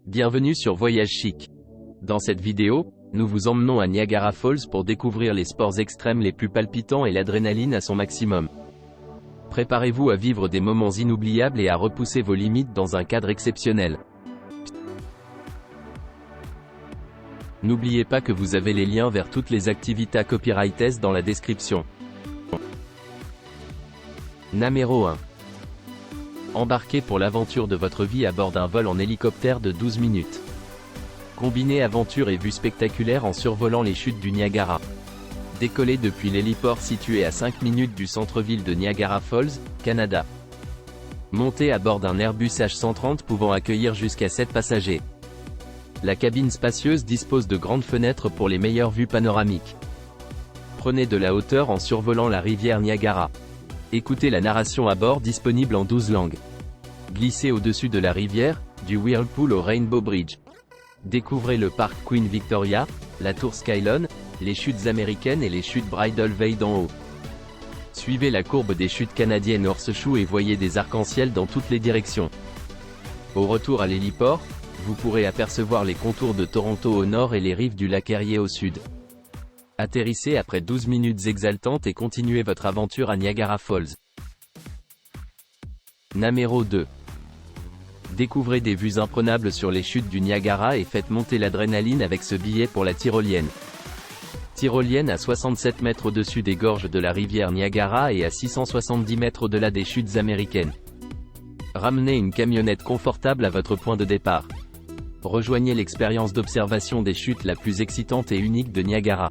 Bienvenue sur Voyage Chic. Dans cette vidéo, nous vous emmenons à Niagara Falls pour découvrir les sports extrêmes les plus palpitants et l'adrénaline à son maximum. Préparez-vous à vivre des moments inoubliables et à repousser vos limites dans un cadre exceptionnel. N'oubliez pas que vous avez les liens vers toutes les activités copyrighted dans la description. Numéro 1. Embarquez pour l'aventure de votre vie à bord d'un vol en hélicoptère de 12 minutes. Combinez aventure et vue spectaculaire en survolant les chutes du Niagara. Décollez depuis l'héliport situé à 5 minutes du centre-ville de Niagara Falls, Canada. Montez à bord d'un Airbus H130 pouvant accueillir jusqu'à 7 passagers. La cabine spacieuse dispose de grandes fenêtres pour les meilleures vues panoramiques. Prenez de la hauteur en survolant la rivière Niagara. Écoutez la narration à bord disponible en 12 langues. Glissez au-dessus de la rivière, du Whirlpool au Rainbow Bridge. Découvrez le parc Queen Victoria, la tour Skylon, les chutes américaines et les chutes Bridal Veil d'en haut. Suivez la courbe des chutes canadiennes Horseshoe et voyez des arcs-en-ciel dans toutes les directions. Au retour à l'héliport, vous pourrez apercevoir les contours de Toronto au nord et les rives du lac Erie au sud. Atterrissez après 12 minutes exaltantes et continuez votre aventure à Niagara Falls. Numéro 2. Découvrez des vues imprenables sur les chutes du Niagara et faites monter l'adrénaline avec ce billet pour la tyrolienne. Tyrolienne à 67 mètres au-dessus des gorges de la rivière Niagara et à 670 mètres au-delà des chutes américaines. Ramenez une camionnette confortable à votre point de départ. Rejoignez l'expérience d'observation des chutes la plus excitante et unique de Niagara.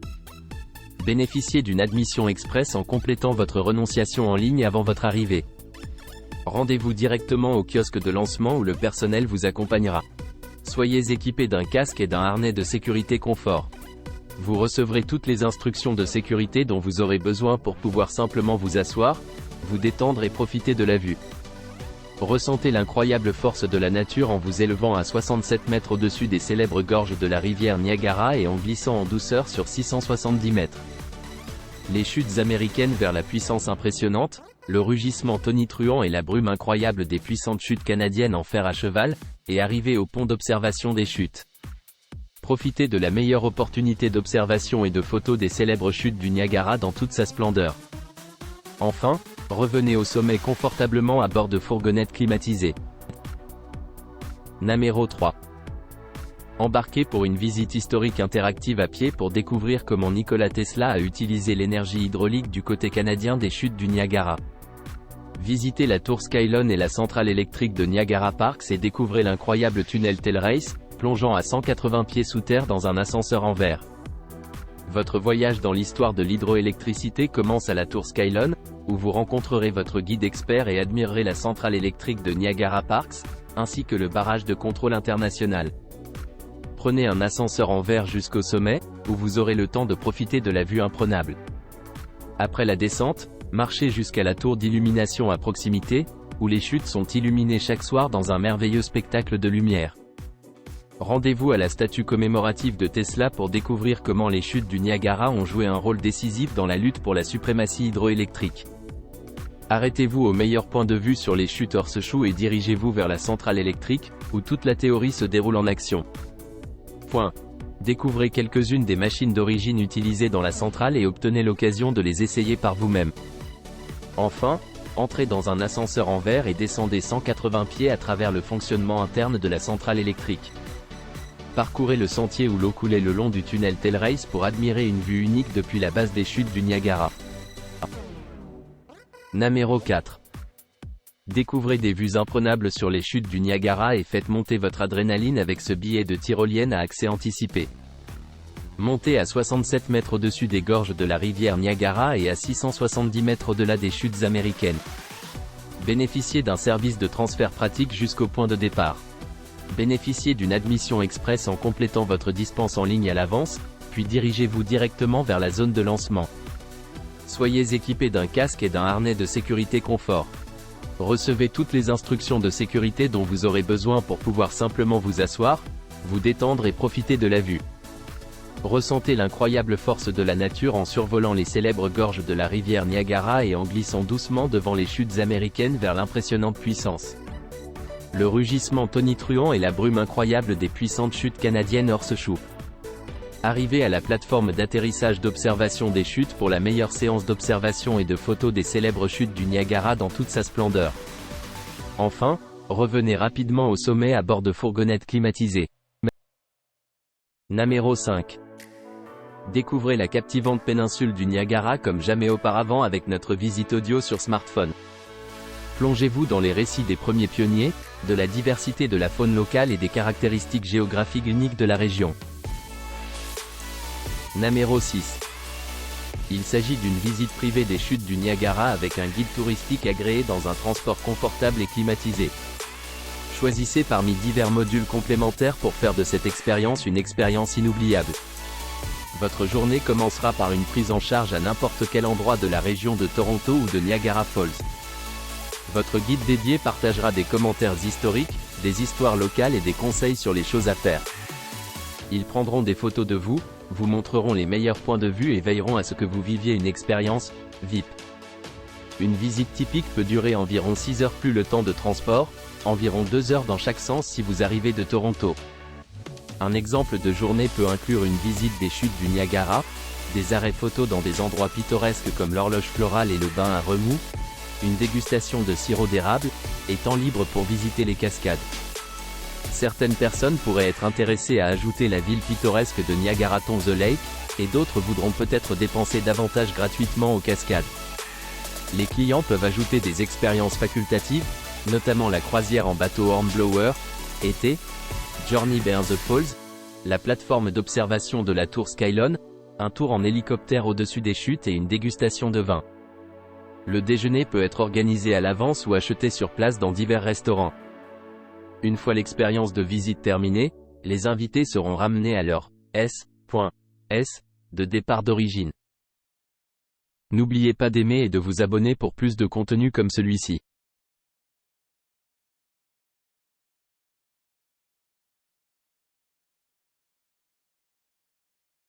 Bénéficiez d'une admission express en complétant votre renonciation en ligne avant votre arrivée. Rendez-vous directement au kiosque de lancement où le personnel vous accompagnera. Soyez équipé d'un casque et d'un harnais de sécurité confort. Vous recevrez toutes les instructions de sécurité dont vous aurez besoin pour pouvoir simplement vous asseoir, vous détendre et profiter de la vue. Ressentez l'incroyable force de la nature en vous élevant à 67 mètres au-dessus des célèbres gorges de la rivière Niagara et en glissant en douceur sur 670 mètres. Les chutes américaines vers la puissance impressionnante, le rugissement tonitruant et la brume incroyable des puissantes chutes canadiennes en fer à cheval, et arrivez au pont d'observation des chutes. Profitez de la meilleure opportunité d'observation et de photos des célèbres chutes du Niagara dans toute sa splendeur. Enfin, revenez au sommet confortablement à bord de fourgonnettes climatisées. Numéro 3. Embarquez pour une visite historique interactive à pied pour découvrir comment Nikola Tesla a utilisé l'énergie hydraulique du côté canadien des chutes du Niagara. Visitez la tour Skylon et la centrale électrique de Niagara Parks et découvrez l'incroyable tunnel Telrace, plongeant à 180 pieds sous terre dans un ascenseur en verre. Votre voyage dans l'histoire de l'hydroélectricité commence à la tour Skylon, où vous rencontrerez votre guide expert et admirerez la centrale électrique de Niagara Parks, ainsi que le barrage de contrôle international. Prenez un ascenseur en verre jusqu'au sommet, où vous aurez le temps de profiter de la vue imprenable. Après la descente, marchez jusqu'à la tour d'illumination à proximité, où les chutes sont illuminées chaque soir dans un merveilleux spectacle de lumière. Rendez-vous à la statue commémorative de Tesla pour découvrir comment les chutes du Niagara ont joué un rôle décisif dans la lutte pour la suprématie hydroélectrique. Arrêtez-vous au meilleur point de vue sur les chutes Horseshoe et dirigez-vous vers la centrale électrique, où toute la théorie se déroule en action. Découvrez quelques-unes des machines d'origine utilisées dans la centrale et obtenez l'occasion de les essayer par vous-même. Enfin, entrez dans un ascenseur en verre et descendez 180 pieds à travers le fonctionnement interne de la centrale électrique. Parcourez le sentier où l'eau coulait le long du tunnel Telrace pour admirer une vue unique depuis la base des chutes du Niagara. Numéro 4. Découvrez des vues imprenables sur les chutes du Niagara et faites monter votre adrénaline avec ce billet de tyrolienne à accès anticipé. Montez à 67 mètres au-dessus des gorges de la rivière Niagara et à 670 mètres au-delà des chutes américaines. Bénéficiez d'un service de transfert pratique jusqu'au point de départ. Bénéficiez d'une admission express en complétant votre dispense en ligne à l'avance, puis dirigez-vous directement vers la zone de lancement. Soyez équipé d'un casque et d'un harnais de sécurité confort. Recevez toutes les instructions de sécurité dont vous aurez besoin pour pouvoir simplement vous asseoir, vous détendre et profiter de la vue. Ressentez l'incroyable force de la nature en survolant les célèbres gorges de la rivière Niagara et en glissant doucement devant les chutes américaines vers l'impressionnante puissance. le rugissement tonitruant et la brume incroyable des puissantes chutes canadiennes Horseshoe. Arrivez à la plateforme d'atterrissage d'observation des chutes pour la meilleure séance d'observation et de photos des célèbres chutes du Niagara dans toute sa splendeur. Enfin, revenez rapidement au sommet à bord de fourgonnettes climatisées. Numéro 5. Découvrez la captivante péninsule du Niagara comme jamais auparavant avec notre visite audio sur smartphone. Plongez-vous dans les récits des premiers pionniers, de la diversité de la faune locale et des caractéristiques géographiques uniques de la région. Numéro 6. Il s'agit d'une visite privée des chutes du Niagara avec un guide touristique agréé dans un transport confortable et climatisé. Choisissez parmi divers modules complémentaires pour faire de cette expérience une expérience inoubliable. Votre journée commencera par une prise en charge à n'importe quel endroit de la région de Toronto ou de Niagara Falls. Votre guide dédié partagera des commentaires historiques, des histoires locales et des conseils sur les choses à faire. Ils prendront des photos de vous, vous montreront les meilleurs points de vue et veilleront à ce que vous viviez une expérience VIP. Une visite typique peut durer environ 6 heures plus le temps de transport, environ 2 heures dans chaque sens si vous arrivez de Toronto. Un exemple de journée peut inclure une visite des chutes du Niagara, des arrêts photos dans des endroits pittoresques comme l'horloge florale et le bain à remous, une dégustation de sirop d'érable, et temps libre pour visiter les cascades. Certaines personnes pourraient être intéressées à ajouter la ville pittoresque de Niagara-on-the-Lake, et d'autres voudront peut-être dépenser davantage gratuitement aux cascades. Les clients peuvent ajouter des expériences facultatives, notamment la croisière en bateau Hornblower, été, Journey Bear the Falls, la plateforme d'observation de la tour Skylon, un tour en hélicoptère au-dessus des chutes et une dégustation de vin. Le déjeuner peut être organisé à l'avance ou acheté sur place dans divers restaurants. Une fois l'expérience de visite terminée, les invités seront ramenés à leur S. de départ d'origine. N'oubliez pas d'aimer et de vous abonner pour plus de contenu comme celui-ci.